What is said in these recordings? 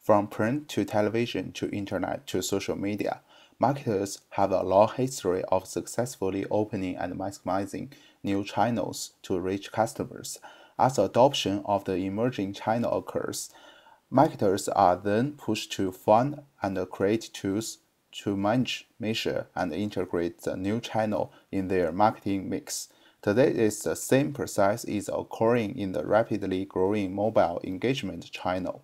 From print to television to internet to social media, marketers have a long history of successfully opening and maximizing new channels to reach customers. As adoption of the emerging channel occurs, marketers are then pushed to find and create tools to manage, measure, and integrate the new channel in their marketing mix. Today is the same process is occurring in the rapidly growing mobile engagement channel.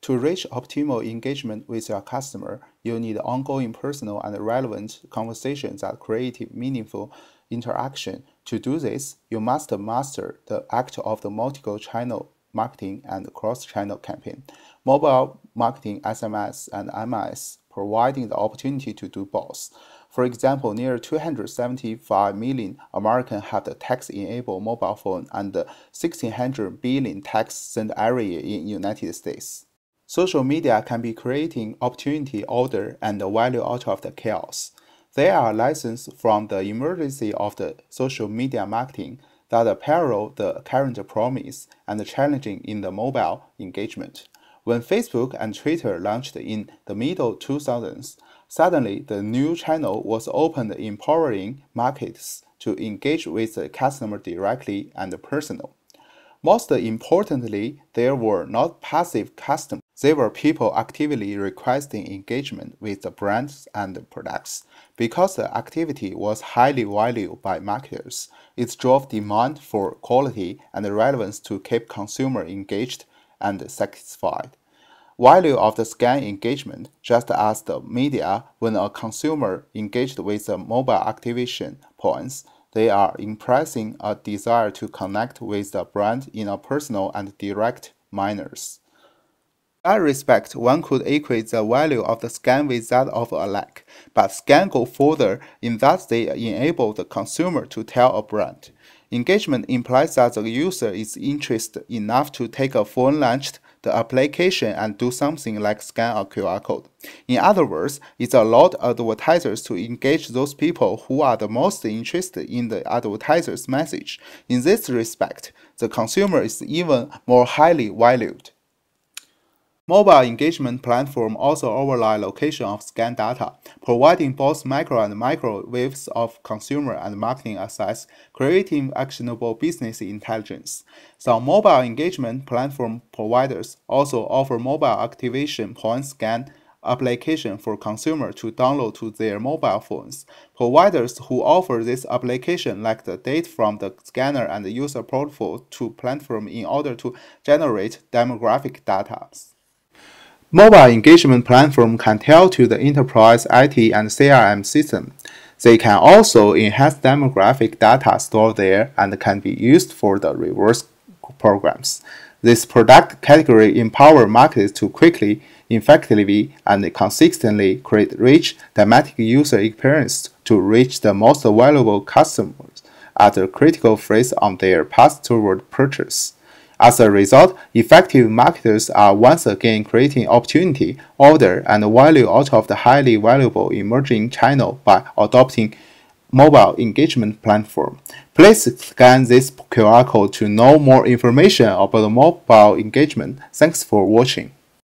To reach optimal engagement with your customer, you need ongoing personal and relevant conversations that create meaningful interaction. To do this, you must master the act of the multiple-channel marketing and cross-channel campaign. Mobile marketing, SMS, and MS, providing the opportunity to do both. For example, nearly 275 million Americans have the text-enabled mobile phone and 1,600 billion texts sent every year in the United States. Social media can be creating opportunity, order, and value out of the chaos. They are lessons from the emergency of the social media marketing that parallel the current promise and challenging in the mobile engagement. When Facebook and Twitter launched in the middle 2000s, suddenly the new channel was opened, empowering markets to engage with the customer directly and personal. Most importantly, there were not passive customers. They were people actively requesting engagement with the brands and products. Because the activity was highly valued by marketers, it drove demand for quality and relevance to keep consumers engaged and satisfied. Value of the scan engagement, just as the media, when a consumer engaged with the mobile activation points, they are impressing a desire to connect with the brand in a personal and direct manner. In that respect, one could equate the value of the scan with that of a like, but scan go further in that they enable the consumer to tell a brand. Engagement implies that the user is interested enough to take a phone-launched the application and do something like scan a QR code. In other words, it allowed advertisers to engage those people who are the most interested in the advertiser's message. In this respect, the consumer is even more highly valued. Mobile engagement platforms also overlay location of scan data, providing both micro and micro waves of consumer and marketing access, creating actionable business intelligence. Some mobile engagement platform providers also offer mobile activation point scan application for consumers to download to their mobile phones. Providers who offer this application like the data from the scanner and the user profile to platform in order to generate demographic data. Mobile engagement platform can tell to the enterprise IT and CRM system. They can also enhance demographic data stored there and can be used for the reverse programs. This product category empowers marketers to quickly, effectively, and consistently create rich, dynamic user experience to reach the most valuable customers at a critical phase on their path toward purchase. As a result, effective marketers are once again creating opportunity, order, and value out of the highly valuable emerging channel by adopting mobile engagement platform. Please scan this QR code to know more information about mobile engagement. Thanks for watching.